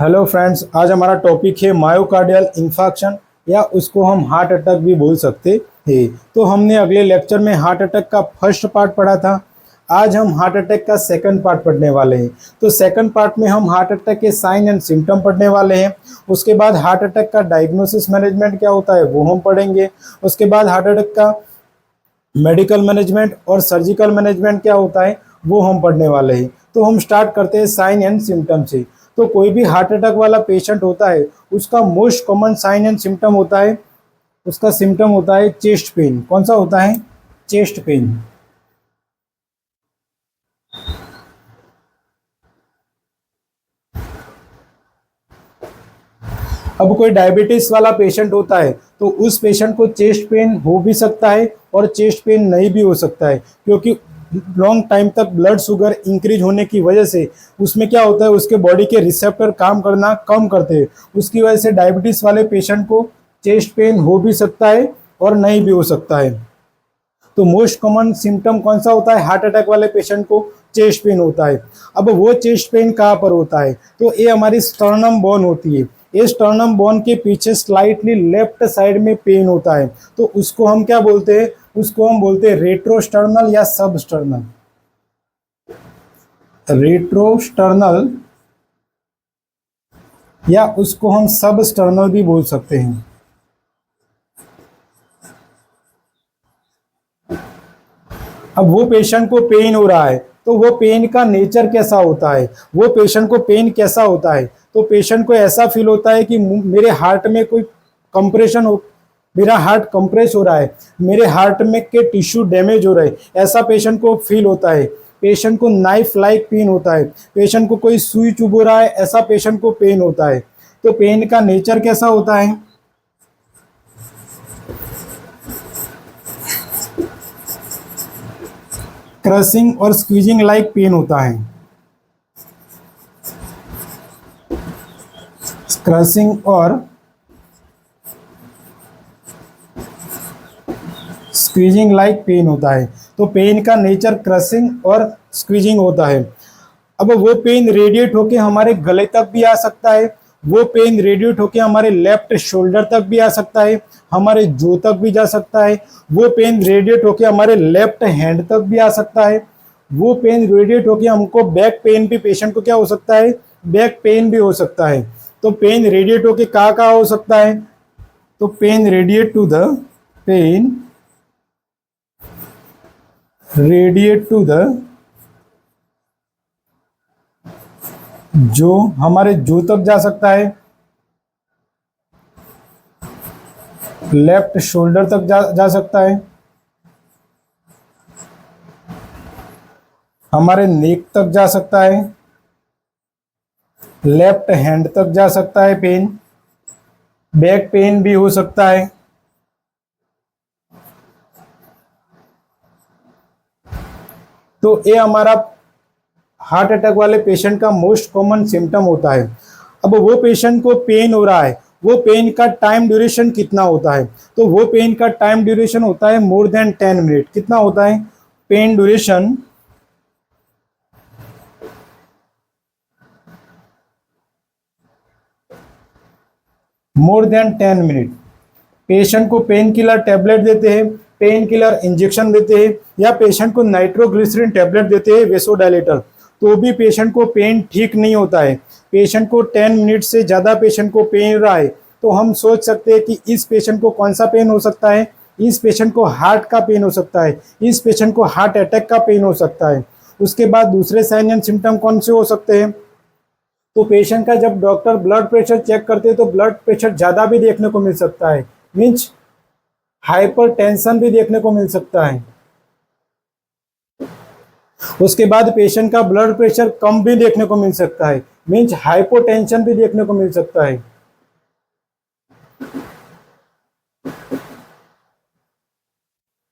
Hello friends, आज हमारा topic है मायोकार्डियल इंफार्क्शन या उसको हम हार्ट अटैक भी बोल सकते हैं। तो हमने अगले लेक्चर में हार्ट अटैक का फर्स्ट पार्ट पढ़ा था। आज हम हार्ट अटैक का सेकंड पार्ट पढ़ने वाले हैं। तो सेकंड पार्ट में हम हार्ट अटैक के साइन एंड सिम्टम पढ़ने वाले हैं। उसके बाद हार्ट अटैक का डायग्नोसिस मैनेजमेंट क्या होता है वो हम पढ़ेंगे। उसके बाद हार्ट अटैक का मेडिकल मैनेजमेंट और सर्जिकल मैनेजमेंट क्या होता है वो हम पढ़ने वाले हैं। तो हम स्टार्ट करते हैं साइन एंड सिम्टम से। तो कोई भी हार्ट अटैक वाला पेशेंट होता है, उसका most common sign and symptom होता है, उसका सिम्टम होता है चेस्ट पेन। कौन सा होता है? Chest pain. अब कोई डायबिटीज वाला पेशेंट होता है तो उस पेशेंट को चेस्ट पेन हो भी सकता है और चेस्ट पेन नहीं भी हो सकता है, क्योंकि लॉन्ग टाइम तक ब्लड शुगर इंक्रीज होने की वजह से उसमें क्या होता है, उसके बॉडी के रिसेप्टर काम करना कम करते हैं। उसकी वजह से डायबिटीज वाले पेशेंट को चेस्ट पेन हो भी सकता है और नहीं भी हो सकता है। तो मोस्ट कॉमन सिम्टम कौन सा होता है? हार्ट अटैक वाले पेशेंट को चेस्ट पेन होता है। अब वो चेस्ट पेन कहाँ पर होता है? तो ये हमारी स्टर्नम बोन होती है। ये स्टर्नम बोन के पीछे स्लाइटली लेफ्ट साइड में पेन होता है। तो उसको हम क्या बोलते हैं? उसको हम बोलते हैं रेट्रोस्टर्नल या सबस्टर्नल। रेट्रोस्टर्नल या उसको हम सबस्टर्नल भी बोल सकते हैं। अब वो पेशेंट को पेन हो रहा है तो वो पेन का नेचर कैसा होता है? वो पेशेंट को पेन कैसा होता है? तो पेशेंट को ऐसा फील होता है कि मेरे हार्ट में कोई कंप्रेशन हो, मेरा हार्ट कंप्रेस हो रहा है, मेरे हार्ट में के टिश्यू डैमेज हो रहे हैं, ऐसा पेशेंट को फील होता है। पेशेंट को नाइफ लाइक पेन होता है। पेशेंट को कोई सुई चुभ रहा है, ऐसा पेशेंट को पेन होता है। तो पेन का नेचर कैसा होता है? क्रशिंग और स्क्वीजिंग लाइक पेन होता है। क्रशिंग और स्क्वीजिंग लाइक पेन होता है। तो पेन का नेचर क्रशिंग और स्क्वीजिंग होता है। अब वो पेन रेडिएट होके हमारे गले तक भी आ सकता है। वो पेन रेडिएट होके हमारे लेफ्ट शोल्डर तक भी आ सकता है, हमारे जो तक भी जा सकता है। वो पेन रेडिएट होके हमारे लेफ्ट हैंड तक भी आ सकता है। वो पेन रेडिएट होके हमको बैक पेन भी, पेशेंट को क्या हो सकता है? बैक पेन भी हो सकता है। तो पेन रेडिएट होके कहाँ कहाँ हो सकता है? तो पेन रेडिएट टू द जो हमारे जो तक जा सकता है, लेफ्ट शोल्डर तक जा सकता है, हमारे नेक तक जा सकता है, लेफ्ट हैंड तक जा सकता है पेन, बैक पेन भी हो सकता है। तो ये हमारा हार्ट अटैक वाले पेशेंट का मोस्ट कॉमन सिम्टम होता है। अब वो पेशेंट को पेन हो रहा है, वो पेन का टाइम ड्यूरेशन कितना होता है? तो वो पेन का टाइम ड्यूरेशन होता है मोर देन 10 मिनट। कितना होता है pain duration? More than 10 minute. Patient को पेन किलर टैबलेट देते हैं, पेन किलर इंजेक्शन देते हैं, या पेशेंट को नाइट्रोग्लिसरीन टैबलेट देते हैं, वेसोडाइलेटर, तो भी पेशेंट को पेन ठीक नहीं होता है। पेशेंट को 10 मिनट से ज़्यादा पेशेंट को पेन रहा है तो हम सोच सकते हैं कि इस पेशेंट को कौन सा पेन हो सकता है? इस पेशेंट को हार्ट का पेन हो सकता है, इस पेशेंट को हार्ट अटैक का पेन हो सकता है। उसके बाद दूसरे साइन एंड सिम्टम कौन से हो सकते हैं? तो पेशेंट का जब डॉक्टर ब्लड प्रेशर चेक करते हैं तो ब्लड प्रेशर ज़्यादा भी देखने को मिल सकता है, मीन्स हाइपरटेंशन भी देखने को मिल सकता है। उसके बाद पेशेंट का ब्लड प्रेशर कम भी देखने को मिल सकता है, मीन्स हाइपोटेंशन भी देखने को मिल सकता है।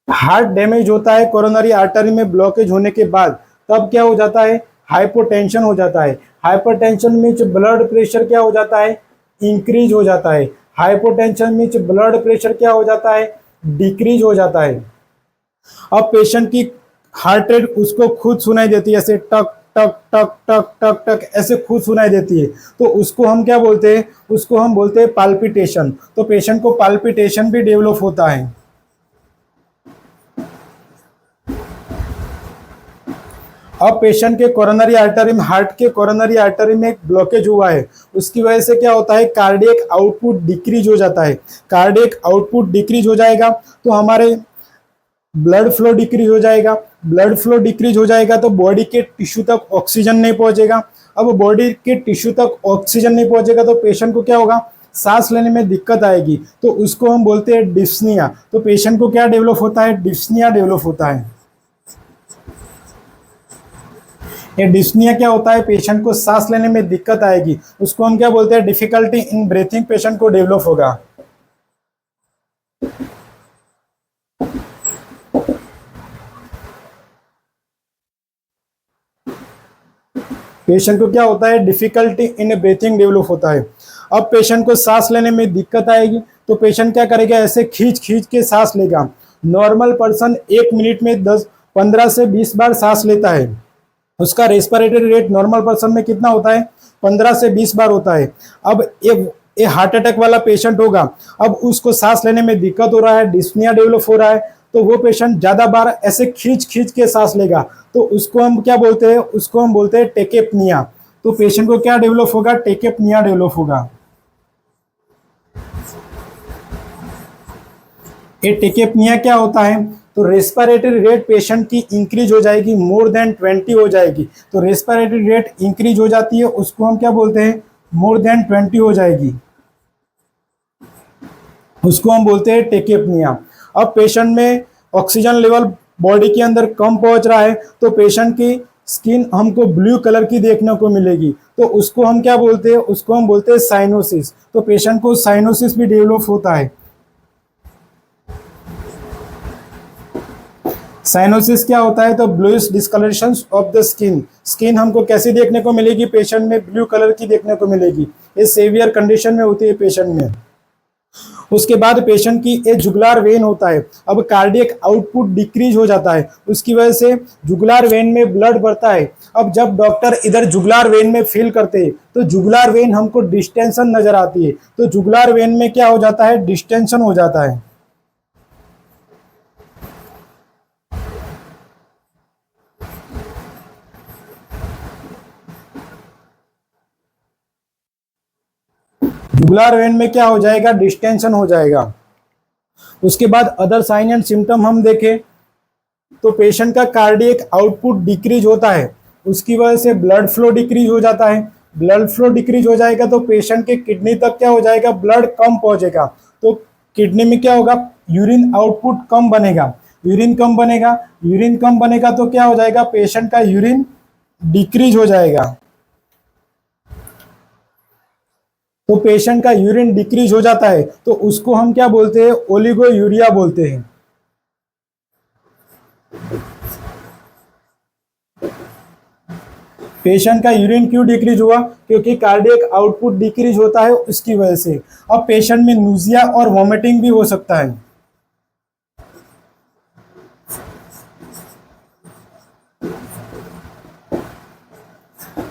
हार्ट डैमेज होता है, कोरोनरी आर्टरी में ब्लॉकेज होने के बाद, तब क्या हो जाता है? हाइपोटेंशन हो जाता है। हाइपरटेंशन मीन्स ब्लड प्रेशर क्या हो जाता है? इंक्रीज हो जाता है। हाइपोटेंशन मीन्स ब्लड प्रेशर क्या हो जाता है? डिक्रीज हो जाता है। अब पेशेंट की हार्ट रेट उसको खुद सुनाई देती है, ऐसे टक टक टक टक टक टक ऐसे खूब सुनाई देती है, तो उसको हम क्या बोलते हैं, उसको हम बोलते हैं पाल्पिटेशन। तो पेशेंट को पाल्पिटेशन भी डेवलप होता है। अब पेशेंट के कोरोनरी आर्टरी में, हार्ट के कोरोनरी आर्टरी में एक ब्लॉकेज हुआ है, उसकी वजह से क्या होता है, कार्डियक आउटपुट डिक्रीज हो जाता है। कार्डियक आउटपुट डिक्रीज हो जाएगा तो हमारे ब्लड फ्लो डिक्रीज हो जाएगा। ब्लड फ्लो डिक्रीज हो जाएगा तो बॉडी के टिश्यू तक ऑक्सीजन नहीं पहुंचेगा। अब बॉडी के टिश्यू तक ऑक्सीजन नहीं पहुंचेगा तो पेशेंट को क्या होगा, सांस लेने में दिक्कत आएगी, तो उसको हम बोलते हैं डिस्निया। तो पेशेंट को क्या डेवलप होता है, डिस्निया डेवलप होता है। ये डिस्निया क्या होता है, पेशेंट को सांस लेने में दिक्कत आएगी, उसको हम क्या बोलते हैं, डिफिकल्टी इन ब्रीथिंग पेशेंट को डेवलप होगा। पेशेंट को क्या होता है, डिफिकल्टी इन ब्रीथिंग डेवलप होता है। अब पेशेंट को सांस लेने में दिक्कत आएगी तो पेशेंट क्या करेगा, ऐसे खींच खींच के सांस लेगा। नॉर्मल पर्सन 1 मिनट में 15 से 20 बार सांस लेता है। उसका रेस्पिरेटरी रेट नॉर्मल पर्सन में कितना होता है, 15 से 20 बार होता है। अब ये हार्ट अटैक वाला पेशेंट होगा, अब उसको सांस लेने में दिक्कत हो रहा है, डिस्निया डेवलप हो रहा है, तो वो पेशेंट ज्यादा बार ऐसे खींच खींच के सांस लेगा, तो उसको हम क्या बोलते हैं, उसको हम बोलते हैं टेकेपनिया। तो पेशेंट को क्या डेवलप होगा, टेकेपनिया डेवलप होगा। ये टेकेपनिया क्या होता है, तो रेस्पिरेटरी रेट पेशेंट की इंक्रीज हो जाएगी, मोर देन 20 हो जाएगी। तो रेस्पिरेटरी रेट इंक्रीज हो जाती है, उसको हम क्या बोलते हैं, मोर देन 20 हो जाएगी, उसको हम बोलते हैं टेकेपनिया। अब पेशेंट में ऑक्सीजन लेवल बॉडी के अंदर कम पहुंच रहा है तो पेशेंट की स्किन हमको ब्लू कलर की देखने को मिलेगी, तो उसको हम क्या बोलते हैं, उसको हम बोलते हैं साइनोसिस। तो पेशेंट को साइनोसिस भी डेवलप होता है। साइनोसिस क्या होता है, तो bluish discoloration of the skin. Skin हमको कैसी देखने को मिलेगी, पेशेंट में ब्लू कलर की देखने को मिलेगी। ये सेवियर कंडीशन में होती है पेशेंट में। उसके बाद पेशेंट की ये जुगुलार वेन होता है, अब कार्डियक आउटपुट डिक्रीज हो जाता है, उसकी वजह से जुगुलार वेन में ब्लड बढ़ता है। अब जब डॉक्टर इधर जुगुलार वेन में फील करते हैं तो जुगुलार वेन हमको डिस्टेंशन नजर आती है, तो जुगुलार वेन में क्या हो जाता है, डिस्टेंशन हो जाता है। जुगुलार वेन में क्या हो जाएगा, डिस्टेंशन हो जाएगा। उसके बाद अदर साइन एंड सिम्टम हम देखें तो पेशेंट का कार्डियक आउटपुट डिक्रीज होता है, उसकी वजह से ब्लड फ्लो डिक्रीज हो जाता है। ब्लड फ्लो डिक्रीज हो जाएगा तो पेशेंट के किडनी तक क्या हो जाएगा, ब्लड कम पहुंचेगा, तो किडनी में क्या होगा, यूरिन आउटपुट कम बनेगा। यूरिन कम बनेगा, यूरिन कम बनेगा तो क्या हो जाएगा, पेशेंट का यूरिन डिक्रीज हो जाएगा। तो पेशेंट का यूरिन डिक्रीज हो जाता है तो उसको हम क्या बोलते हैं, ओलिगोयूरिया बोलते हैं। पेशेंट का यूरिन क्यों डिक्रीज हुआ, क्योंकि कार्डियक आउटपुट डिक्रीज होता है उसकी वजह से। अब पेशेंट में नूजिया और वॉमिटिंग भी हो सकता है।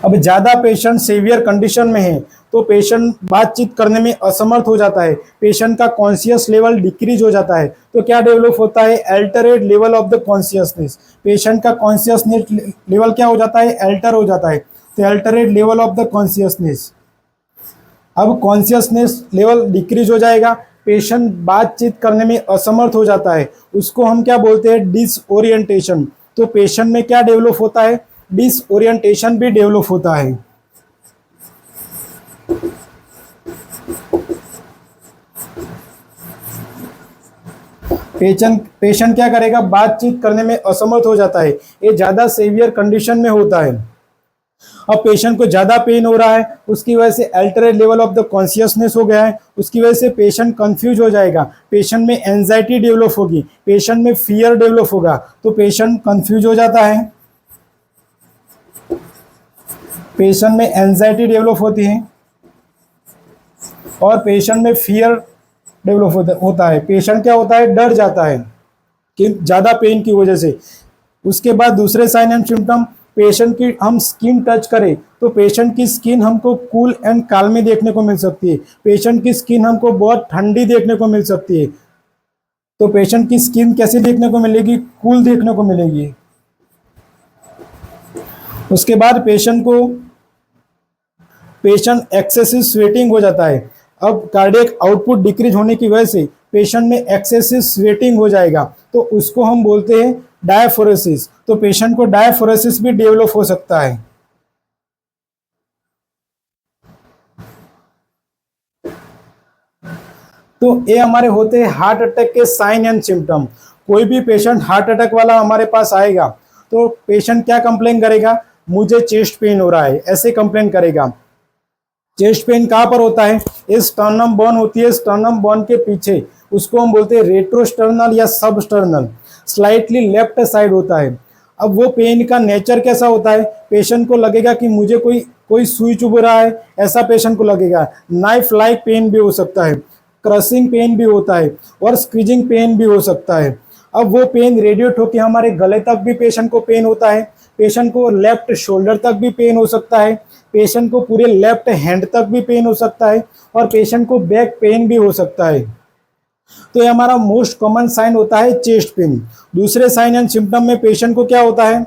अब ज्यादा पेशेंट सीवियर कंडीशन में है तो पेशेंट बातचीत करने में असमर्थ हो जाता है, पेशेंट का कॉन्शियस लेवल डिक्रीज हो जाता है, तो क्या डेवलप होता है, alternate level of the consciousness. Patient का कॉन्शियसनेस लेवल क्या हो जाता है, अल्टर हो जाता है, तो alternate level of the consciousness. अब कॉन्शियसनेस लेवल डिक्रीज हो जाएगा, पेशेंट बातचीत करने में असमर्थ हो जाता है, उसको हम क्या बोलते हैं, डिसओरिएंटेशन। तो पेशेंट में क्या डेवलप होता है, डिसओरिएंटेशन भी डेवलप होता है। पेशेंट क्या करेगा, बातचीत करने में असमर्थ हो जाता है, ये ज्यादा सीवियर कंडीशन में होता है। अब पेशेंट को ज्यादा पेन हो रहा है, उसकी वजह से alternate level of the consciousness हो गया है, उसकी वजह से पेशेंट कंफ्यूज हो जाएगा, पेशेंट में एंजाइटी डेवलप होगी, पेशेंट में फियर डेवलप होगा, तो पेशेंट कंफ्यूज हो जाता है, पेशेंट में एंजाइटी डेवलप होती है और पेशेंट में फियर डेवलप होता है। पेशेंट क्या होता है, डर जाता है कि ज़्यादा पेन की वजह से। उसके बाद दूसरे साइन एंड सिम्टम, पेशेंट की हम स्किन टच करें तो पेशेंट की स्किन हमको कूल एंड काल्मी देखने को मिल सकती है, पेशेंट की स्किन हमको बहुत ठंडी देखने को मिल सकती है। तो पेशेंट की स्किन कैसी देखने को मिलेगी, कूल देखने को मिलेगी। उसके बाद पेशेंट एक्सेसिव स्वेटिंग हो जाता है। अब कार्डियक आउटपुट डिक्रीज होने की वजह से पेशेंट में एक्सेसिव स्वेटिंग हो जाएगा, तो उसको हम बोलते हैं डायफोरेसिस। तो पेशेंट को डायफोरेसिस भी डेवलप हो सकता है। तो ये हमारे होते हैं हार्ट अटैक के साइन एंड सिम्टम। कोई भी पेशेंट हार्ट अटैक वाला हमारे पास आएगा तो पेशेंट क्या कंप्लेन करेगा, मुझे चेस्ट पेन हो रहा है, ऐसे कंप्लेन करेगा। चेस्ट पेन कहाँ पर होता है, इस स्टर्नम बोन होती है, स्टर्नम बोन के पीछे, उसको हम बोलते हैं रेट्रोस्टर्नल या सबस्टर्नल, स्लाइटली लेफ्ट साइड होता है। अब वो पेन का नेचर कैसा होता है, पेशेंट को लगेगा कि मुझे कोई कोई सुई चुभ रहा है, ऐसा पेशेंट को लगेगा। नाइफ लाइक पेन भी हो सकता है, क्रशिंग पेन भी होता है और स्क्वीजिंग पेन भी हो सकता है। अब वो पेन रेडिएट होकर हमारे गले तक भी पेशेंट को पेन होता है, पेशेंट को लेफ्ट शोल्डर तक भी पेन हो सकता है, पेशेंट को पूरे लेफ्ट हैंड तक भी पेन हो सकता है और पेशेंट को बैक पेन भी हो सकता है। तो ये हमारा मोस्ट कॉमन साइन होता है चेस्ट पेन। दूसरे साइन एंड सिम्टम में पेशेंट को क्या होता है,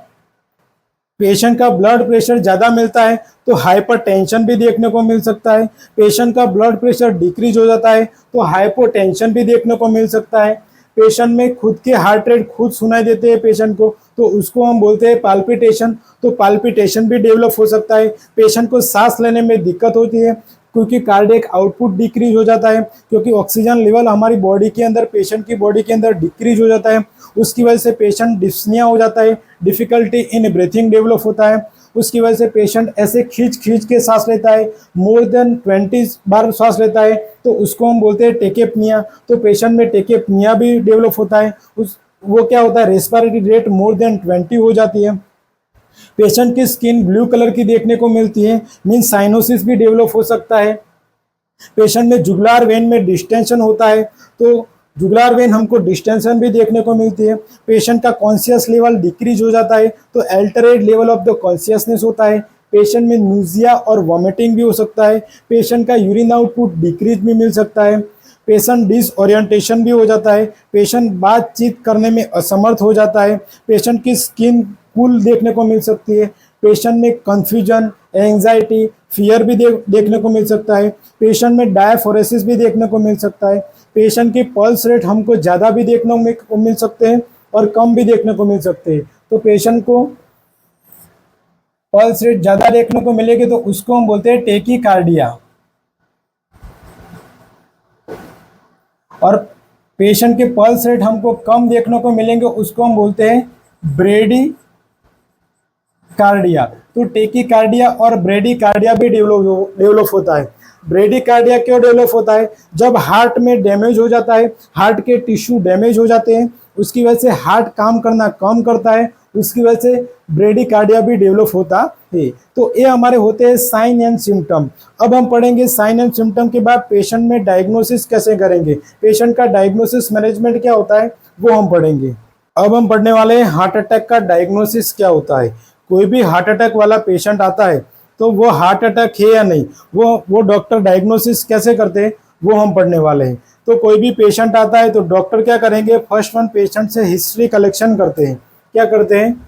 पेशेंट का ब्लड प्रेशर ज़्यादा मिलता है तो हाइपरटेंशन भी देखने को मिल सकता है, पेशेंट का ब्लड प्रेशर डिक्रीज हो जाता है तो हाइपोटेंशन भी देखने को मिल सकता है, पेशेंट में खुद के हार्ट रेट खुद सुनाई देते हैं पेशेंट को, तो उसको हम बोलते हैं पाल्पिटेशन, तो पाल्पिटेशन भी डेवलप हो सकता है। पेशेंट को सांस लेने में दिक्कत होती है क्योंकि कार्डियक आउटपुट डिक्रीज हो जाता है, क्योंकि ऑक्सीजन लेवल हमारी बॉडी के अंदर, पेशेंट की बॉडी के अंदर डिक्रीज हो जाता है, उसकी वजह से पेशेंट डिस्निया हो जाता है, डिफिकल्टी इन ब्रीथिंग डेवलप होता है, उसकी वजह से पेशेंट ऐसे खींच खींच के सांस लेता है, मोर देन 20 बार सांस लेता है, तो उसको हम बोलते हैं टेकेपनिया। तो पेशेंट में टेकेपनिया भी डेवलप होता है, वो क्या होता है, रेस्पिरेटरी रेट मोर देन 20 हो जाती है। पेशेंट की स्किन ब्लू कलर की देखने को मिलती है, मीन साइनोसिस भी डेवलप हो सकता है। पेशेंट में जुगुलार वेन में डिस्टेंशन होता है, तो जुगुलार वेन हमको डिस्टेंशन भी देखने को मिलती है। पेशेंट का कॉन्शियस लेवल डिक्रीज हो जाता है तो एल्टरेड लेवल ऑफ द कॉन्शियसनेस होता है। पेशेंट में न्यूजिया और वॉमिटिंग भी हो सकता है, पेशेंट का यूरिन आउटपुट डिक्रीज भी मिल सकता है, पेशेंट डिसओरिएंटेशन भी हो जाता है, पेशेंट बातचीत करने में असमर्थ हो जाता है, पेशेंट की स्किन कूल देखने को मिल सकती है, पेशेंट में कन्फ्यूजन, एंजाइटी, फियर भी देखने को मिल सकता है, पेशेंट में डायफोरेसिस भी देखने को मिल सकता है, पेशेंट की पल्स रेट हमको ज़्यादा भी देखने को मिल सकते हैं और कम भी देखने को मिल सकते हैं। तो पेशेंट को पल्स रेट ज़्यादा देखने को मिलेगी तो उसको हम बोलते हैं टेकीकार्डिया, और पेशेंट के पल्स रेट हमको कम देखने को मिलेंगे उसको हम बोलते हैं ब्रेडी कार्डिया। तो टेकीकार्डिया और ब्रेडीकार्डिया भी डेवलप होता है। ब्रेडीकार्डिया क्यों डेवलप होता है, जब हार्ट में डैमेज हो जाता है, हार्ट के टिश्यू डैमेज हो जाते हैं, उसकी वजह से हार्ट काम करना कम करता है, उसकी वजह से ब्रेडीकार्डिया भी डेवलप होता है। तो ये हमारे होते हैं साइन एंड सिम्टम। अब हम पढ़ेंगे साइन एंड सिम्टम के बाद पेशेंट में डायग्नोसिस कैसे करेंगे, पेशेंट का डायग्नोसिस मैनेजमेंट क्या होता है वो हम पढ़ेंगे। अब हम पढ़ने वाले हैं हार्ट अटैक का डायग्नोसिस क्या होता है। कोई भी हार्ट अटैक वाला पेशेंट आता है तो वो हार्ट अटैक है या नहीं, वो डॉक्टर डायग्नोसिस कैसे करते हैं वो हम पढ़ने वाले हैं। तो कोई भी पेशेंट आता है तो डॉक्टर क्या करेंगे, फर्स्ट वन पेशेंट से हिस्ट्री कलेक्शन करते हैं। क्या करते हैं,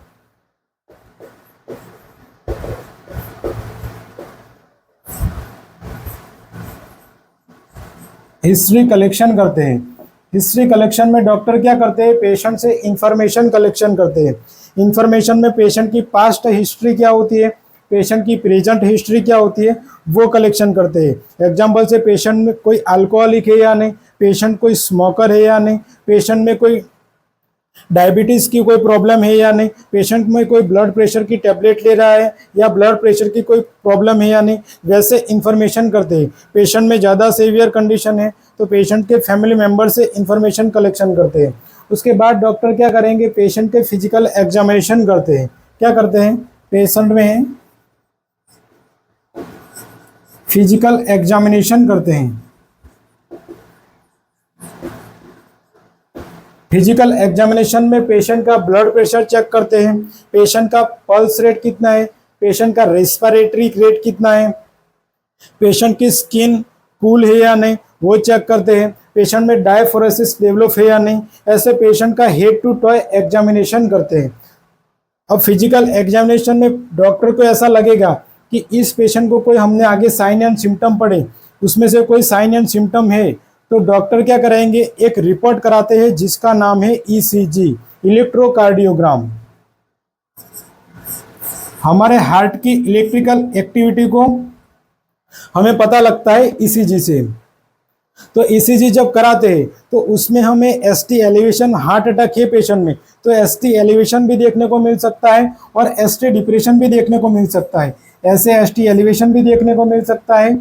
हिस्ट्री कलेक्शन करते हैं। हिस्ट्री कलेक्शन में डॉक्टर क्या करते हैं, पेशेंट से इंफॉर्मेशन कलेक्शन करते हैं। इंफॉर्मेशन में पेशेंट की पास्ट हिस्ट्री क्या होती है, पेशेंट की प्रेजेंट हिस्ट्री क्या होती है वो कलेक्शन करते हैं। एग्जाम्पल से पेशेंट में कोई अल्कोहलिक है या नहीं, पेशेंट कोई स्मोकर है या नहीं, पेशेंट में कोई डायबिटीज़ की कोई प्रॉब्लम है या नहीं, पेशेंट में कोई ब्लड प्रेशर की टैबलेट ले रहा है या ब्लड प्रेशर की कोई प्रॉब्लम है या नहीं, वैसे इंफॉर्मेशन करते हैं। पेशेंट में ज़्यादा सीवियर कंडीशन है तो पेशेंट के फैमिली मेम्बर से इंफॉर्मेशन कलेक्शन करते हैं। उसके बाद डॉक्टर क्या करेंगे, पेशेंट के फिजिकल एग्जामिनेशन करते हैं। क्या करते हैं, पेशेंट में फिजिकल एग्जामिनेशन करते हैं। फिजिकल एग्जामिनेशन में पेशेंट का ब्लड प्रेशर चेक करते हैं, पेशेंट का पल्स रेट कितना है, पेशेंट का रेस्पिरेटरी रेट कितना है, पेशेंट की स्किन कूल है या नहीं वो चेक करते हैं, पेशेंट में डायफोरेसिस डेवलप है या नहीं, ऐसे पेशेंट का हेड टू टॉय एग्जामिनेशन करते हैं। अब फिजिकल एग्जामिनेशन में डॉक्टर को ऐसा लगेगा कि इस पेशेंट को कोई हमने आगे साइन एंड सिम्टम पढ़े, उसमें से कोई साइन एंड सिम्टम है, तो डॉक्टर क्या करेंगे, एक रिपोर्ट कराते हैं जिसका नाम है ईसीजी, इलेक्ट्रोकार्डियोग्राम। हमारे हार्ट की इलेक्ट्रिकल एक्टिविटी को हमें पता लगता है ईसीजी से। तो ईसीजी जब कराते हैं तो उसमें हमें एसटी एलिवेशन, हार्ट अटैक है पेशेंट में तो एसटी एलिवेशन भी देखने को मिल सकता है और एसटी डिप्रेशन भी देखने को मिल सकता है। ऐसे एसटी एलिवेशन भी देखने को मिल सकता है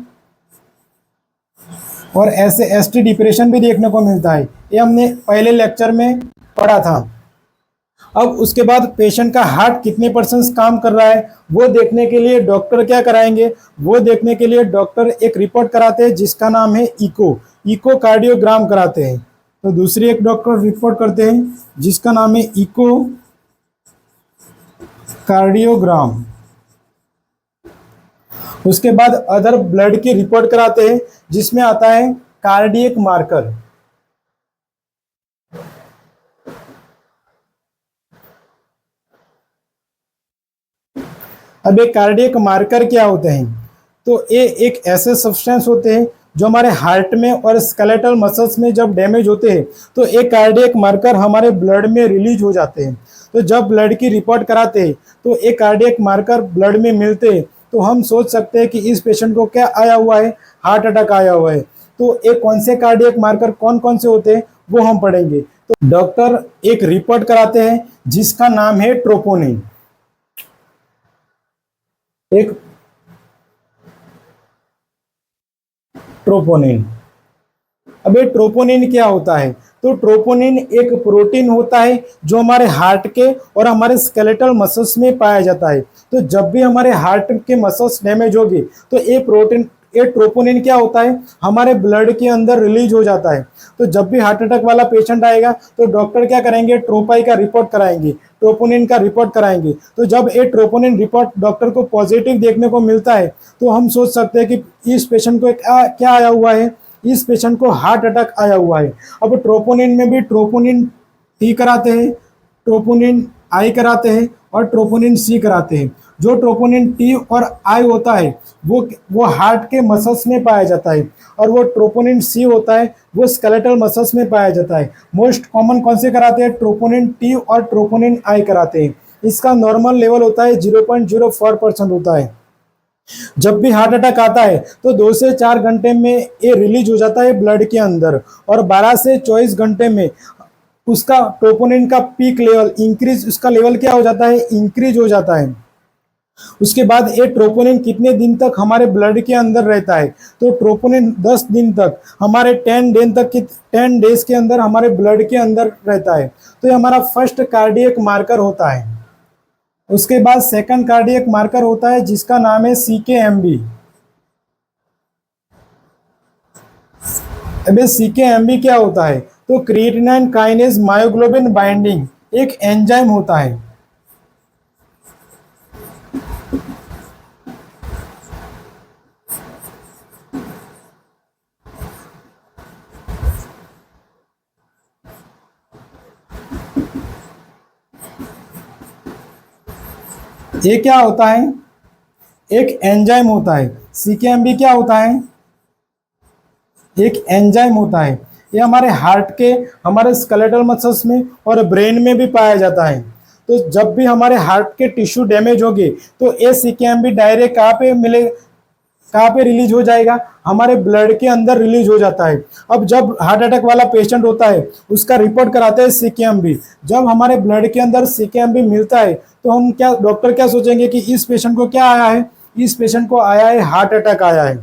और ऐसे एसटी डिप्रेशन भी देखने को मिलता है। ये हमने पहले लेक्चर में पढ़ा था। अब उसके बाद पेशेंट का हार्ट कितने परसेंट काम कर रहा है वो देखने के लिए डॉक्टर क्या कराएंगे, वो देखने के लिए डॉक्टर एक रिपोर्ट कराते हैं जिसका नाम है इको कार्डियोग्राम कराते हैं। तो दूसरी एक डॉक्टर रिपोर्ट करते हैं जिसका नाम है इको कार्डियोग्राम। उसके बाद अदर ब्लड की रिपोर्ट कराते हैं जिसमें आता है कार्डियक मार्कर। अब एक कार्डियक मार्कर क्या होते हैं, तो ये एक ऐसे सब्सटेंस होते हैं जो हमारे हार्ट में और स्केलेटल मसल्स में जब डैमेज होते हैं तो एक कार्डियक मार्कर हमारे ब्लड में रिलीज हो जाते हैं। तो जब ब्लड की रिपोर्ट कराते हैं तो एक कार्डियक मार्कर ब्लड में मिलते हैं तो हम सोच सकते हैं कि इस पेशेंट को क्या आया हुआ है, हार्ट अटैक आया हुआ है। तो एक कौन से कार्डियक मार्कर कौन कौन से होते हैं वो हम पढ़ेंगे। तो डॉक्टर एक रिपोर्ट कराते हैं जिसका नाम है ट्रोपोनिन। एक ट्रोपोनिन। अब ये ट्रोपोनिन क्या होता है, तो ट्रोपोनिन एक प्रोटीन होता है जो हमारे हार्ट के और हमारे स्केलेटल मसल्स में पाया जाता है। तो जब भी हमारे हार्ट के मसल्स डैमेज होगी तो ये ट्रोपोनिन क्या होता है, हमारे ब्लड के अंदर रिलीज हो जाता है। तो जब भी हार्ट अटैक वाला पेशेंट आएगा तो डॉक्टर क्या करेंगे, ट्रोपाई का रिपोर्ट कराएंगे, ट्रोपोनिन का रिपोर्ट कराएंगे। तो जब ये ट्रोपोनिन रिपोर्ट डॉक्टर को पॉजिटिव देखने को मिलता है तो हम सोच सकते हैं कि इस पेशेंट को क्या आया हुआ है, इस पेशेंट को हार्ट अटैक आया हुआ है। अब ट्रोपोनिन में भी ट्रोपोनिन टी कराते हैं, ट्रोपोनिन आई कराते हैं और ट्रोपोनिन सी कराते हैं। जो ट्रोपोनिन टी और आई होता है वो हार्ट के मसल्स में पाया जाता है और वो ट्रोपोनिन सी होता है वो स्केलेटल मसल्स में पाया जाता है। मोस्ट कॉमन कौन से कराते हैं, ट्रोपोनिन टी और ट्रोपोनिन आई कराते हैं। इसका नॉर्मल लेवल होता है 0.04% होता है। जब भी हार्ट अटैक आता है तो 2 से 4 घंटे में ये रिलीज हो जाता है ब्लड के अंदर और 12 से 24 घंटे में उसका ट्रोपोनिन का पीक लेवल इंक्रीज, उसका लेवल क्या हो जाता है, इंक्रीज हो जाता है। उसके बाद ये ट्रोपोनिन कितने दिन तक हमारे ब्लड के अंदर रहता है, तो ट्रोपोनिन 10 दिन तक, हमारे 10 डेज के अंदर हमारे ब्लड के अंदर रहता है। तो ये हमारा फर्स्ट कार्डियक मार्कर होता है। उसके बाद सेकंड कार्डियक मार्कर होता है जिसका नाम है CKMB। अब CKMB क्या होता है, तो क्रिएटिनिन काइनेज मायोग्लोबिन बाइंडिंग एक एंजाइम होता है। ये क्या होता है, एक एंजाइम होता है। CKMB क्या होता है, एक एंजाइम होता है। ये हमारे हार्ट के, हमारे स्केलेटल मसल्स में और ब्रेन में भी पाया जाता है। तो जब भी हमारे हार्ट के टिश्यू डैमेज होगी तो ये CKMB डायरेक्ट कहाँ पे रिलीज हो जाएगा, हमारे ब्लड के अंदर रिलीज हो जाता है। अब जब हार्ट अटैक वाला पेशेंट होता है उसका रिपोर्ट कराते हैं CKMB। जब हमारे ब्लड के अंदर CKMB मिलता है तो हम क्या, डॉक्टर क्या सोचेंगे कि इस पेशेंट को क्या आया है, इस पेशेंट को आया है हार्ट अटैक आया है।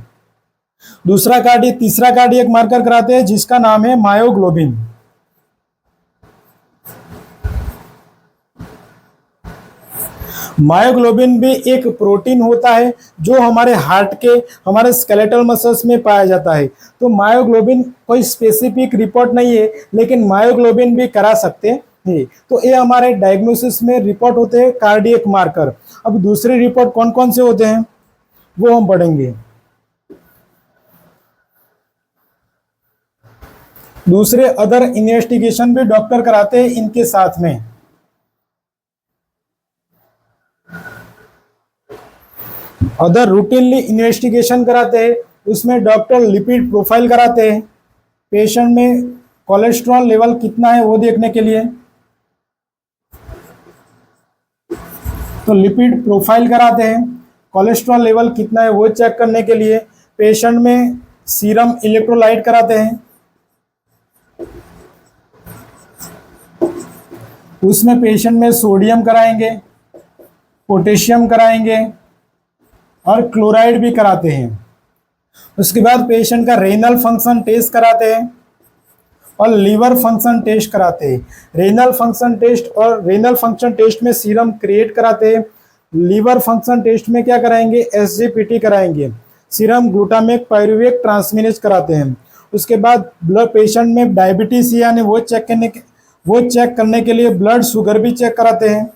तीसरा कार्डियक मार्कर कराते हैं जिसका नाम है मायोग्लोबिन। मायोग्लोबिन भी एक प्रोटीन होता है जो हमारे हार्ट के, हमारे स्केलेटल मसल्स में पाया जाता है। तो मायोग्लोबिन कोई स्पेसिफिक रिपोर्ट नहीं है, लेकिन मायोग्लोबिन भी करा सकते हैं। तो ये हमारे डायग्नोसिस में रिपोर्ट होते हैं कार्डियक मार्कर। अब दूसरी रिपोर्ट कौन कौन से होते हैं वो हम पढ़ेंगे। दूसरे अदर इन्वेस्टिगेशन भी डॉक्टर कराते हैं इनके साथ में। अदर रूटीनली इन्वेस्टिगेशन कराते हैं, उसमें डॉक्टर लिपिड प्रोफाइल कराते हैं, पेशेंट में कोलेस्ट्रॉल लेवल कितना है वो देखने के लिए। तो लिपिड प्रोफाइल कराते हैं, कोलेस्ट्रॉल लेवल कितना है वो चेक करने के लिए। पेशेंट में सीरम इलेक्ट्रोलाइट कराते हैं, उसमें पेशेंट में सोडियम कराएंगे, पोटेशियम कराएंगे और क्लोराइड भी कराते हैं। उसके बाद पेशेंट का रेनल फंक्शन टेस्ट कराते हैं और लीवर फंक्शन टेस्ट कराते हैं। रेनल फंक्शन टेस्ट और रेनल फंक्शन टेस्ट में सीरम क्रिएट कराते हैं। लीवर फंक्शन टेस्ट में क्या कराएंगे, एसजीपीटी कराएंगे, सीरम ग्लूटामेट पायरुवेट ट्रांसमिनेज कराते हैं। उसके बाद ब्लड पेशेंट में डायबिटीज यानी वो चेक करने के लिए ब्लड शुगर भी चेक कराते हैं।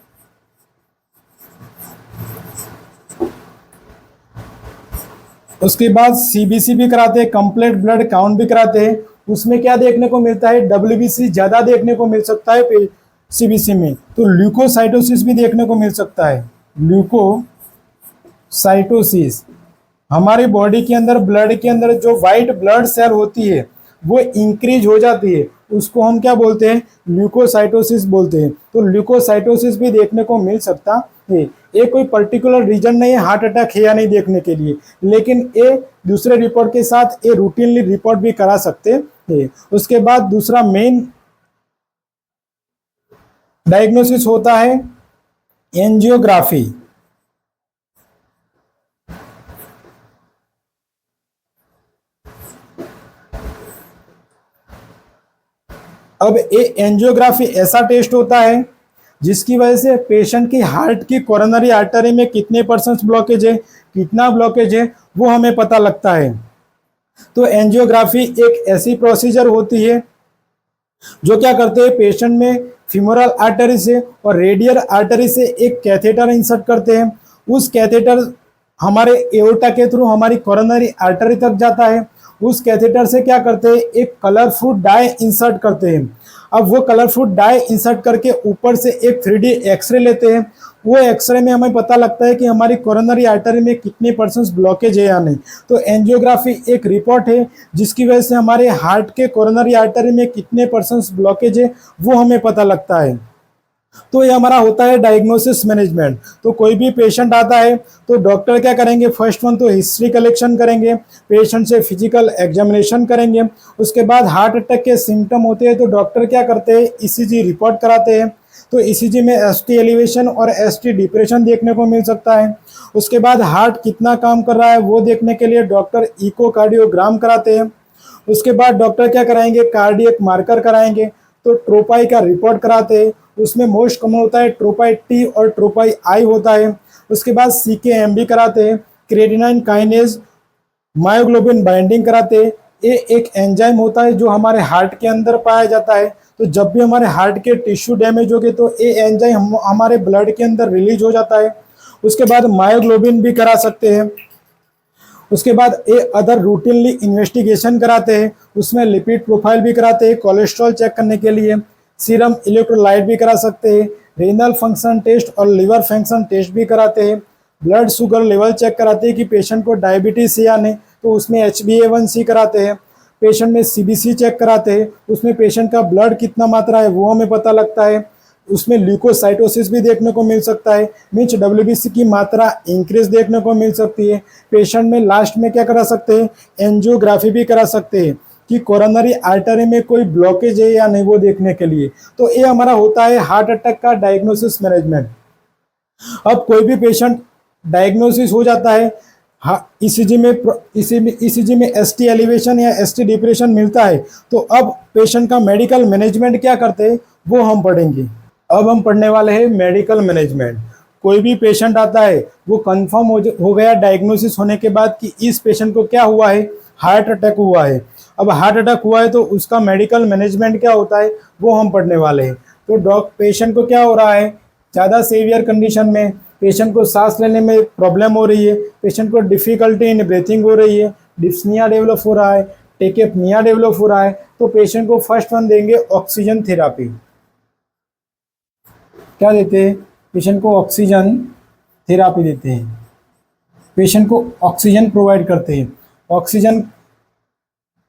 उसके बाद सीबीसी भी कराते हैं, कंप्लीट ब्लड काउंट भी कराते हैं। उसमें क्या देखने को मिलता है, डब्ल्यूबीसी ज्यादा देखने को मिल सकता है सीबीसी में, तो ल्यूकोसाइटोसिस भी देखने को मिल सकता है। ल्यूकोसाइटोसिस हमारी बॉडी के अंदर, ब्लड के अंदर जो वाइट ब्लड सेल होती है वो इंक्रीज हो जाती है, उसको हम क्या बोलते हैं, ल्यूकोसाइटोसिस बोलते हैं। तो ल्यूकोसाइटोसिस भी देखने को मिल सकता है। ये कोई पर्टिकुलर रीजन नहीं है हार्ट अटैक है या नहीं देखने के लिए, लेकिन ये दूसरे रिपोर्ट के साथ ये रूटीनली रिपोर्ट भी करा सकते हैं। उसके बाद दूसरा मेन डायग्नोसिस होता है एंजियोग्राफी। अब ये एंजियोग्राफी ऐसा टेस्ट होता है जिसकी वजह से पेशेंट की हार्ट की कोरोनरी आर्टरी में कितने % ब्लॉकेज है, कितना ब्लॉकेज है वो हमें पता लगता है। तो एंजियोग्राफी एक ऐसी प्रोसीजर होती है जो क्या करते हैं, पेशेंट में फीमोरल आर्टरी से और रेडियल आर्टरी से एक कैथेटर इंसर्ट करते हैं। उस कैथेटर हमारे एओर्टा के थ्रू हमारी कोरोनरी आर्टरी तक जाता है। उस कैथेटर से क्या करते हैं, एक कलरफुल डाई इंसर्ट करते हैं। अब वो कलरफुल डाई इंसर्ट करके ऊपर से एक 3D एक्सरे लेते हैं। वो एक्सरे में हमें पता लगता है कि हमारी कोरोनरी आर्टरी में कितने % ब्लॉकेज है या नहीं। तो एंजियोग्राफी एक रिपोर्ट है जिसकी वजह से हमारे हार्ट के कोरोनरी आर्टरी में कितने % ब्लॉकेज है वो हमें पता लगता है। तो ये हमारा होता है डायग्नोसिस मैनेजमेंट। तो कोई भी पेशेंट आता है तो डॉक्टर क्या करेंगे, फर्स्ट वन तो हिस्ट्री कलेक्शन करेंगे, पेशेंट से फिजिकल एग्जामिनेशन करेंगे। उसके बाद हार्ट अटैक के सिम्टम होते हैं तो डॉक्टर क्या करते हैं, ईसीजी रिपोर्ट कराते हैं। तो ईसीजी में एसटी एलिवेशन और एसटी डिप्रेशन देखने को मिल सकता है। उसके बाद हार्ट कितना काम कर रहा है वो देखने के लिए डॉक्टर इकोकार्डियोग्राम कराते हैं। उसके बाद डॉक्टर क्या कराएंगे, कार्डियक मार्कर कराएंगे। तो ट्रोपाई का रिपोर्ट कराते हैं, उसमें मोस्ट कॉमन होता है ट्रोपाई टी और ट्रोपाई आई होता है। उसके बाद सीकेएम भी कराते हैं, क्रेटिनाइन काइनेज मायोग्लोबिन बाइंडिंग कराते हैं। ये एक एंजाइम होता है जो हमारे हार्ट के अंदर पाया जाता है। तो जब भी हमारे हार्ट के टिश्यू डैमेज हो गए तो ये एंजाइम हमारे ब्लड के अंदर रिलीज हो जाता है। उसके बाद मायोग्लोबिन भी करा सकते हैं। उसके बाद ये अदर रूटीनली इन्वेस्टिगेशन कराते हैं, उसमें लिपिड प्रोफाइल भी कराते हैं कोलेस्ट्रॉल चेक करने के लिए, सीरम इलेक्ट्रोलाइट भी करा सकते हैं, रेनल फंक्शन टेस्ट और लिवर फंक्शन टेस्ट भी कराते हैं, ब्लड शुगर लेवल चेक कराते हैं कि पेशेंट को डायबिटीज है या नहीं, तो उसमें HbA1c कराते हैं। पेशेंट में CBC चेक कराते हैं, उसमें पेशेंट का ब्लड कितना मात्रा है वो हमें पता लगता है। उसमें ल्यूकोसाइटोसिस भी देखने को मिल सकता है, मीन्स WBC की मात्रा इंक्रीज देखने को मिल सकती है। पेशेंट में लास्ट में क्या करा सकते हैं, एंजियोग्राफी भी करा सकते हैं कि कोरोनरी आर्टरी में कोई ब्लॉकेज है या नहीं वो देखने के लिए। तो ये हमारा होता है हार्ट अटैक का डायग्नोसिस मैनेजमेंट। अब कोई भी पेशेंट डायग्नोसिस हो जाता है, ईसीजी में एसटी एलिवेशन या एसटी डिप्रेशन मिलता है, तो अब पेशेंट का मेडिकल मैनेजमेंट क्या करते हैं वो हम पढ़ेंगे। अब हम पढ़ने वाले हैं मेडिकल मैनेजमेंट। कोई भी पेशेंट आता है वो कंफर्म हो गया डायग्नोसिस होने के बाद कि इस पेशेंट को क्या हुआ है, हार्ट अटैक हुआ है। अब हार्ट अटैक हुआ है तो उसका मेडिकल मैनेजमेंट क्या होता है वो हम पढ़ने वाले हैं। तो पेशेंट को क्या हो रहा है, ज़्यादा सीवियर कंडीशन में पेशेंट को सांस लेने में प्रॉब्लम हो रही है, पेशेंट को डिफ़िकल्टी इन ब्रीथिंग हो रही है, डिस्निया डेवलप हो रहा है, टेकेपनिया डेवलप हो रहा है, तो पेशेंट को फर्स्ट वन देंगे ऑक्सीजन थेरापी। क्या देते हैं, पेशेंट को ऑक्सीजन थेरापी देते हैं, पेशेंट को ऑक्सीजन प्रोवाइड करते हैं। ऑक्सीजन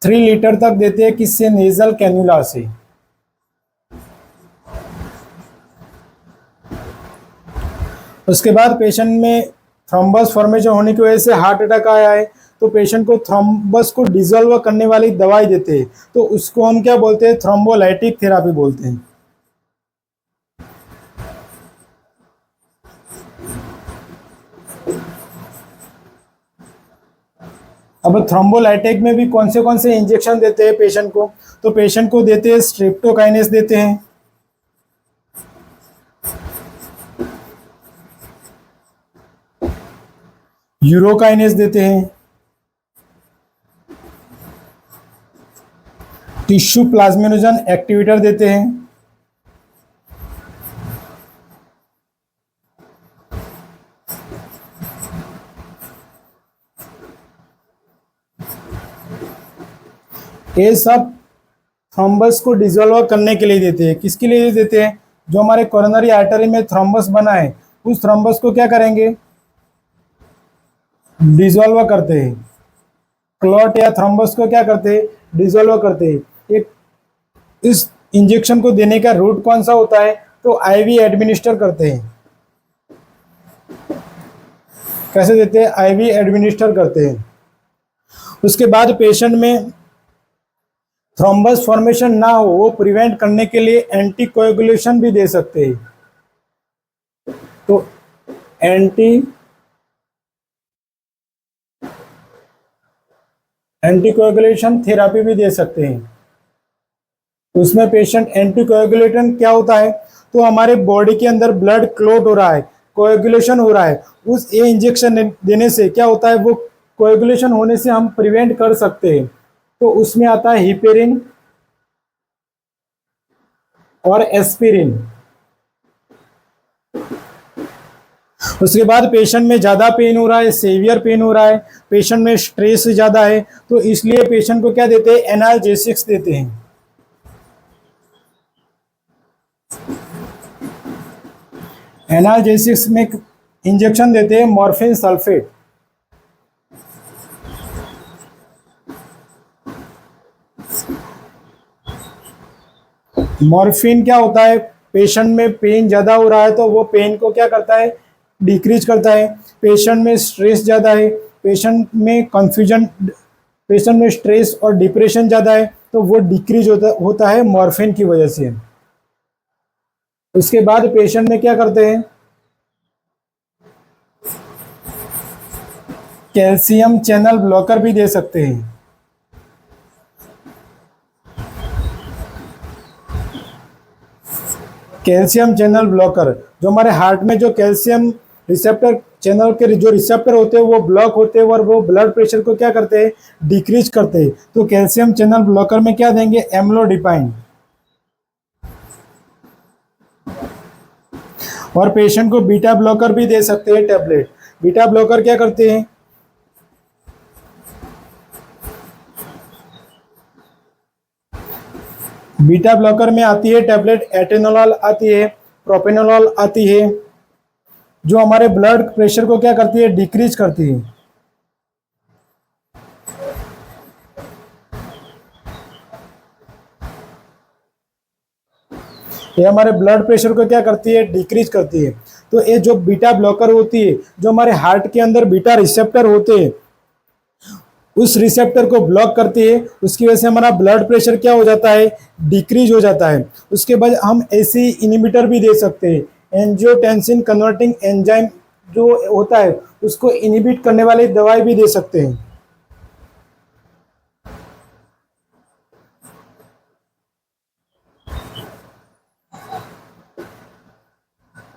3 लीटर तक देते हैं, किससे, नेजल कैन्युला से। उसके बाद पेशेंट में थ्रोम्बस फॉर्मेशन होने की वजह से हार्ट अटैक आया है, तो पेशेंट को थ्रोम्बस को डिसॉल्व करने वाली दवाई देते हैं, तो उसको हम क्या बोलते हैं, थ्रोम्बोलाइटिक थेरापी बोलते हैं। अब थ्रोम्बोलाइटिक में भी कौन से इंजेक्शन देते हैं पेशेंट को, तो पेशेंट को देते हैं स्ट्रेप्टोकाइनेस देते हैं, यूरोकाइनेस देते हैं, टिश्यू प्लाज्मिनोजन एक्टिवेटर देते हैं, ये सब थ्रोम्बस को डिसॉल्व करने के लिए देते हैं। किसके लिए देते हैं, जो हमारे कोरोनरी आर्टरी में थ्रोम्बस बना है उस थ्रोम्बस को क्या करेंगे, डिसॉल्व करते हैं। क्लॉट या थ्रोम्बस को क्या करते हैं, डिसॉल्व करते हैं। एक इस इंजेक्शन को देने का रूट कौन सा होता है, तो आईवी एडमिनिस्टर करते हैं। कैसे देते हैं, आईवी एडमिनिस्टर करते हैं। उसके बाद पेशेंट में थ्रोम्बस फॉर्मेशन ना हो वो प्रिवेंट करने के लिए एंटीकोएगुलेशन भी दे सकते हैं, तो एंटीकोएगुलेशन थेरापी भी दे सकते हैं। उसमें पेशेंट एंटीकोएगुलेशन क्या होता है, तो हमारे बॉडी के अंदर ब्लड क्लॉट हो रहा है, कोएगुलेशन हो रहा है, उस ये इंजेक्शन देने से क्या होता है, वो कोएगुलेशन होने से हम प्रिवेंट कर सकते हैं। तो उसमें आता है हिपेरिन और एस्पिरिन। उसके बाद पेशेंट में ज़्यादा पेन हो रहा है, सीवियर पेन हो रहा है, पेशेंट में स्ट्रेस ज़्यादा है, तो इसलिए पेशेंट को क्या देते हैं, एनाल्जेसिक्स देते हैं। एनाल्जेसिक्स में इंजेक्शन देते हैं मॉर्फिन सल्फेट। मॉर्फिन क्या होता है, पेशेंट में पेन ज़्यादा हो रहा है तो वो पेन को क्या करता है, डिक्रीज करता है। पेशेंट में स्ट्रेस ज़्यादा है, पेशेंट में कन्फ्यूजन, पेशेंट में स्ट्रेस और डिप्रेशन ज़्यादा है, तो वो डिक्रीज होता है मॉर्फिन की वजह से। उसके बाद पेशेंट में क्या करते हैं, कैल्शियम चैनल ब्लॉकर भी दे सकते हैं। कैल्शियम चैनल ब्लॉकर, जो हमारे हार्ट में जो कैल्शियम रिसेप्टर चैनल के जो रिसेप्टर होते हैं वो ब्लॉक होते हैं और वो ब्लड प्रेशर को क्या करते हैं, डिक्रीज करते हैं। तो कैल्शियम चैनल ब्लॉकर में क्या देंगे, एम्लोडिपाइन। और पेशेंट को बीटा ब्लॉकर भी दे सकते हैं टैबलेट। बीटा ब्लॉकर क्या करते हैं, बीटा ब्लॉकर में आती है टैबलेट एटेनोलॉल आती है, प्रोपेनोलॉल आती है, जो हमारे ब्लड प्रेशर को क्या करती है, डिक्रीज करती है। ये हमारे ब्लड प्रेशर को क्या करती है, डिक्रीज करती है। तो ये जो बीटा ब्लॉकर होती है, जो हमारे हार्ट के अंदर बीटा रिसेप्टर होते हैं उस रिसेप्टर को ब्लॉक करती है, उसकी वजह से हमारा ब्लड प्रेशर क्या हो जाता है, डिक्रीज हो जाता है। उसके बाद हम ऐसी इनिबिटर भी दे सकते हैं, एंजियोटेंसिन कन्वर्टिंग एंजाइम जो होता है उसको इनिबिट करने वाली दवाई भी दे सकते हैं।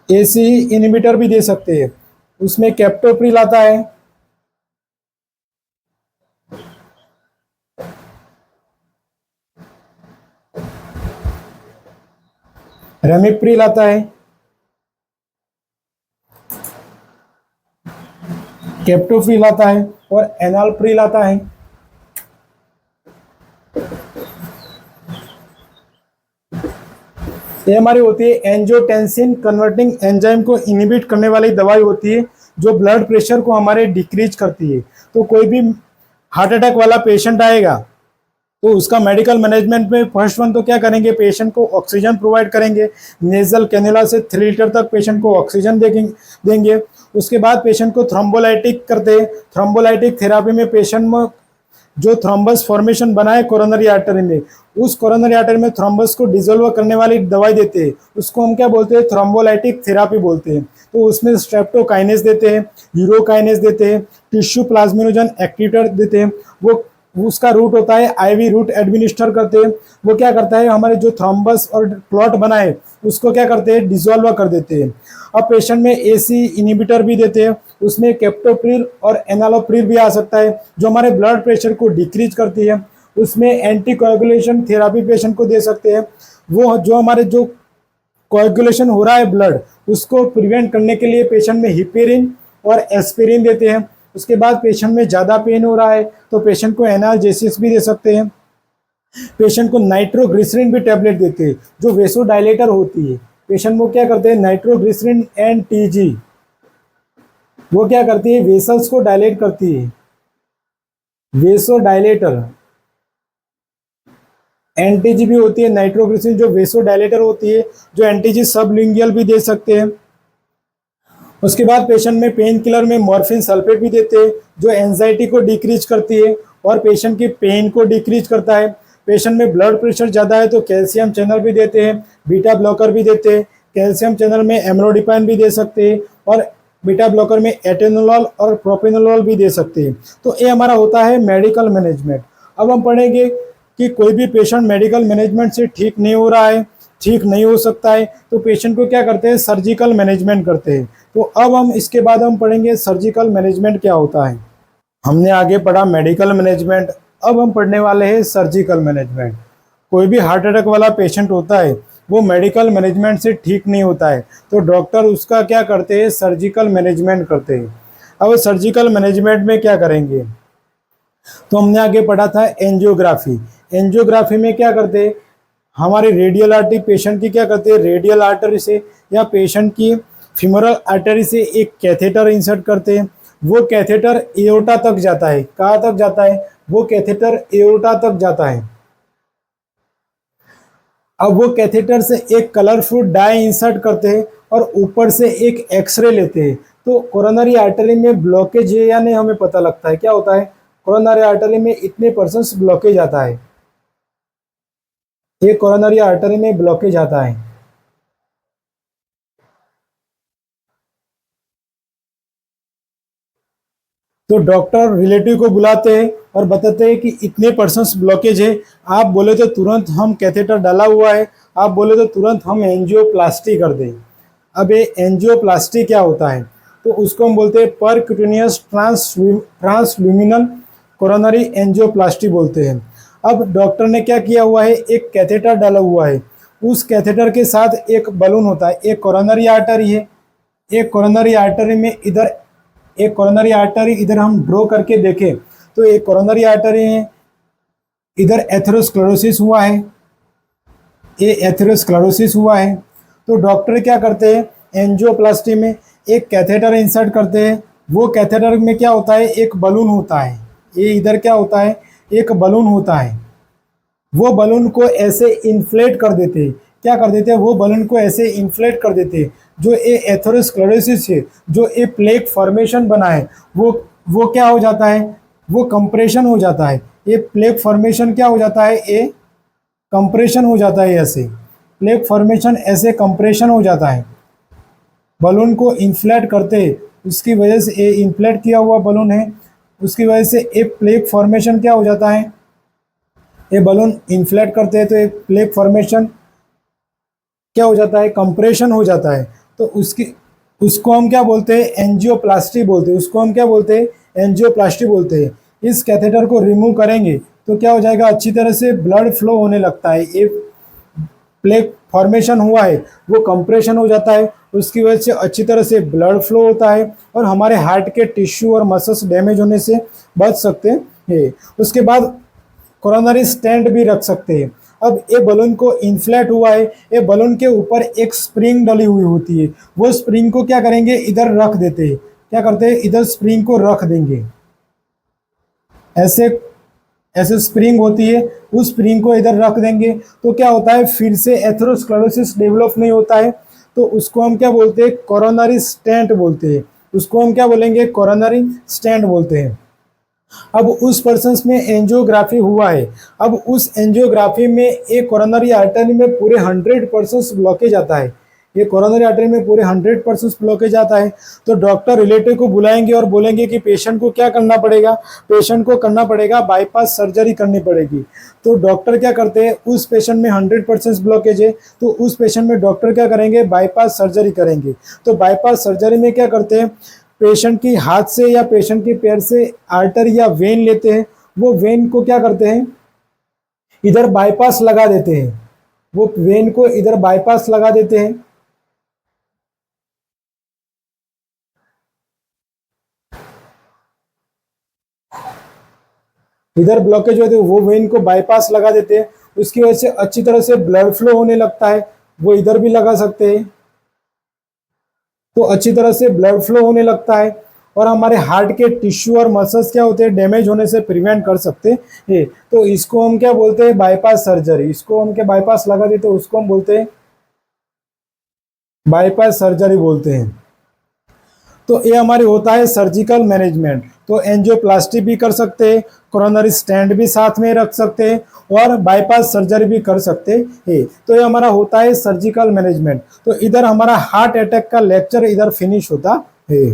एसी इनहिबिटर भी दे सकते हैं। उसमें कैप्टोप्रिल आता है, रेमिप्रिल आता है, कैप्टोप्रिल आता है और एनालप्रिल आता है। ये हमारी होती है एंजियोटेंसिन कन्वर्टिंग एंजाइम को इनहिबिट करने वाली दवाई होती है, जो ब्लड प्रेशर को हमारे डिक्रीज करती है। तो कोई भी हार्ट अटैक वाला पेशेंट आएगा तो उसका मेडिकल मैनेजमेंट में फर्स्ट वन तो क्या करेंगे, पेशेंट को ऑक्सीजन प्रोवाइड करेंगे। नेजल कैनुला से 3 लीटर तक पेशेंट को ऑक्सीजन देंगे। उसके बाद पेशेंट को थ्रोम्बोलाइटिक करते हैं। थ्रोम्बोलाइटिक थेरापी में पेशेंट में जो थ्रोम्बस फॉर्मेशन बना है कोरोनरी आर्टरी में, उस कोरोनरी आर्टरी में थ्रोम्बस को डिसोल्व करने वाली दवाई देते हैं। उसको हम क्या बोलते हैं, थ्रोम्बोलाइटिक थेरापी बोलते हैं। तो उसमें स्ट्रेप्टोकाइनेस देते हैं, यूरोकाइनेस देते हैं, टिश्यू प्लाज्मिनोजन एक्टिवेटर देते हैं। वो उसका रूट होता है आईवी रूट एडमिनिस्टर करते हैं। वो क्या करता है, हमारे जो थ्रोम्बस और क्लॉट बना है उसको क्या करते हैं, डिसॉल्व कर देते हैं। अब पेशेंट में एसी इनहिबिटर भी देते हैं, उसमें कैप्टोप्रिल और एनालोप्रिल भी आ सकता है, जो हमारे ब्लड प्रेशर को डिक्रीज करती है। उसमें एंटी कोएगुलेशन थेरापी पेशेंट को दे सकते हैं। वो जो हमारे जो कोएगुलेशन हो रहा है ब्लड, उसको प्रिवेंट करने के लिए पेशेंट में हिपेरिन और एस्पिरिन देते हैं। उसके बाद पेशेंट में ज़्यादा पेन हो रहा है तो पेशेंट को एनाल्जेसिस भी दे सकते हैं। पेशेंट को नाइट्रोग्लिसरीन भी टैबलेट देते हैं, जो वेसोडाइलेटर होती है। पेशेंट को क्या करते हैं, नाइट्रोग्लिसरीन एंड टीजी, वो क्या करती है, वेसल्स को डायलेट करती है, वेसोडाइलेटर। एनटीजी भी होती है नाइट्रोग्लिसरीन, जो वेसोडाइलेटर होती है, जो एनटीजी सबलिंगुअल भी दे सकते हैं। उसके बाद पेशेंट में पेन किलर में मॉर्फिन सल्फेट भी देते हैं, जो एंजाइटी को डिक्रीज करती है और पेशेंट की पेन को डिक्रीज करता है। पेशेंट में ब्लड प्रेशर ज़्यादा है तो कैल्शियम चैनल भी देते हैं, बीटा ब्लॉकर भी देते हैं। कैल्शियम चैनल में एमरोडिपाइन भी दे सकते हैं और बीटा ब्लॉकर में एटेनोलॉल और प्रोपेनोलॉल भी दे सकते हैं। तो ये हमारा होता है मेडिकल मैनेजमेंट। अब हम पढ़ेंगे कि कोई भी पेशेंट मेडिकल मैनेजमेंट से ठीक नहीं हो रहा है, ठीक नहीं हो सकता है, तो पेशेंट को क्या करते हैं, सर्जिकल मैनेजमेंट करते हैं। तो अब हम इसके बाद हम पढ़ेंगे सर्जिकल मैनेजमेंट क्या होता है। हमने आगे पढ़ा मेडिकल मैनेजमेंट, अब हम पढ़ने वाले हैं सर्जिकल मैनेजमेंट। कोई भी हार्ट अटैक वाला पेशेंट होता है वो मेडिकल मैनेजमेंट से ठीक नहीं होता है, तो डॉक्टर उसका क्या करते हैं, सर्जिकल मैनेजमेंट करते हैं। अब सर्जिकल मैनेजमेंट में क्या करेंगे, तो हमने आगे पढ़ा था एंजियोग्राफी। एंजियोग्राफी में क्या करते हैं, हमारी रेडियल आर्टरी पेशेंट की क्या करते हैं, रेडियल आर्टरी से या पेशेंट की फीमोरल आर्टरी से एक कैथेटर इंसर्ट करते हैं। वो कैथेटर एओर्टा तक जाता है। कहाँ तक जाता है, वो कैथेटर एओर्टा तक जाता है। अब वो कैथेटर से एक कलरफुल डाई इंसर्ट करते हैं और ऊपर से एक एक्सरे लेते हैं। तो कोरोनरी आर्टरी में ब्लॉकेज है या नहीं हमें पता लगता है। क्या होता है, कोरोनरी आर्टरी में इतने परसेंट ब्लॉकेज आता है, ये कोरोनरी आर्टरी में ब्लॉकेज आता है। तो डॉक्टर रिलेटिव को बुलाते हैं और बताते हैं कि इतने परसेंट ब्लॉकेज है। आप बोले तो तुरंत हम कैथेटर डाला हुआ है, आप बोले तो तुरंत हम एंजियोप्लास्टी कर दें। अब ये एंजियोप्लास्टी क्या होता है, तो उसको हम बोलते हैं परक्यूटेनियस ट्रांसल्यूमिनल कोरोनरी एंजियोप्लास्टी बोलते हैं। अब डॉक्टर ने क्या किया हुआ है, एक कैथेटर डाला हुआ है, उस कैथेटर के साथ एक बलून होता है। एक कोरोनरी आर्टरी है, एक कोरोनरी आर्टरी में इधर, एक कोरोनरी आर्टरी इधर हम ड्रॉ करके देखें तो एक कोरोनरी आर्टरी है, इधर एथेरोस्क्लेरोसिस हुआ है, ये एथेरोस्क्लेरोसिस हुआ है। तो डॉक्टर क्या करते हैं, एंजियोप्लास्टी में एक कैथेटर इंसर्ट करते हैं। वो कैथेटर में क्या होता है, एक बलून होता है, ये इधर क्या होता है, एक बलून होता है। वो बलून को ऐसे इन्फ्लेट कर देते हैं। क्या कर देते हैं, वो बलून को ऐसे इन्फ्लेट कर देते हैं, जो ये एथेरोस्क्लेरोसिस है, जो ये प्लेक फॉर्मेशन बना है, वो क्या हो जाता है, वो कंप्रेशन हो जाता है। ये प्लेक फॉर्मेशन क्या हो जाता है, ये कंप्रेशन हो जाता है। ऐसे प्लेक फॉर्मेशन ऐसे कंप्रेशन हो जाता है। बलून को इन्फ्लेट करते हैं, उसकी वजह से ये इन्फ्लेट किया हुआ बलून है, उसकी वजह से एक प्लेक फॉर्मेशन क्या हो जाता है, ये बलून इन्फ्लेट करते हैं तो एक प्लेक फॉर्मेशन क्या हो जाता है, कंप्रेशन हो जाता है। तो उसको हम क्या बोलते हैं, एंजियोप्लास्टी बोलते हैं। उसको हम क्या बोलते हैं, एंजियोप्लास्टी बोलते हैं। इस कैथेटर को रिमूव करेंगे तो क्या हो जाएगा, अच्छी तरह से ब्लड फ्लो होने लगता है। ये प्लेक फॉर्मेशन हुआ है वो कंप्रेशन हो जाता है, उसकी वजह से अच्छी तरह से ब्लड फ्लो होता है और हमारे हार्ट के टिश्यू और मसल्स डैमेज होने से बच सकते हैं। उसके बाद कोरोनरी स्टेंट भी रख सकते हैं। अब ये बलून को इन्फ्लेट हुआ है, ये बलून के ऊपर एक स्प्रिंग डली हुई होती है, वो स्प्रिंग को क्या करेंगे, इधर रख देते हैं। क्या करते हैं, इधर स्प्रिंग को रख देंगे, ऐसे ऐसे स्प्रिंग होती है, उस स्प्रिंग को इधर रख देंगे तो क्या होता है, फिर से एथेरोस्क्लेरोसिस डेवलप नहीं होता है। तो उसको हम क्या बोलते हैं, कोरोनरी स्टेंट बोलते हैं। उसको हम क्या बोलेंगे, कोरोनरी स्टेंट बोलते हैं। अब उस पर्सन में एंजियोग्राफी हुआ है, अब उस एंजियोग्राफी में एक कोरोनरी आर्टरी में पूरे 100% ब्लॉकेज आता है, ये कोरोनरी आर्टरी में पूरे 100% ब्लॉकेज आता है। तो डॉक्टर रिलेटिव को बुलाएंगे और बोलेंगे कि पेशेंट को क्या करना पड़ेगा, पेशेंट को करना पड़ेगा बाईपास सर्जरी करनी पड़ेगी। तो डॉक्टर क्या करते हैं, उस पेशेंट में 100% ब्लॉकेज है तो उस पेशेंट में डॉक्टर क्या करेंगे, बाईपास सर्जरी करेंगे। तो बाईपास सर्जरी में क्या करते हैं, पेशेंट की हाथ से या पेशेंट के पैर से आर्टर या वेन लेते हैं, वो वेन को क्या करते हैं, इधर बाईपास लगा देते हैं, वो वेन को इधर बाईपास लगा देते हैं। इधर ब्लॉकेज होते हैं, वो वेन को बाईपास लगा देते हैं, उसकी वजह से अच्छी तरह से ब्लड फ्लो होने लगता है। वो इधर भी लगा सकते हैं तो अच्छी तरह से ब्लड फ्लो होने लगता है और हमारे हार्ट के टिश्यू और मसल्स क्या होते हैं, डैमेज होने से प्रिवेंट कर सकते हैं। तो इसको हम क्या बोलते हैं, बाईपास सर्जरी। इसको हम क्या बाईपास लगा देते हैं, उसको हम बोलते हैं बाईपास सर्जरी बोलते हैं। तो ये हमारी होता है सर्जिकल मैनेजमेंट। तो एंजियोप्लास्टी भी कर सकते हैं, कोरोनरी स्टेंट भी साथ में रख सकते हैं और बाईपास सर्जरी भी कर सकते हैं। तो ये हमारा होता है सर्जिकल मैनेजमेंट। तो इधर हमारा हार्ट अटैक का लेक्चर इधर फिनिश होता है।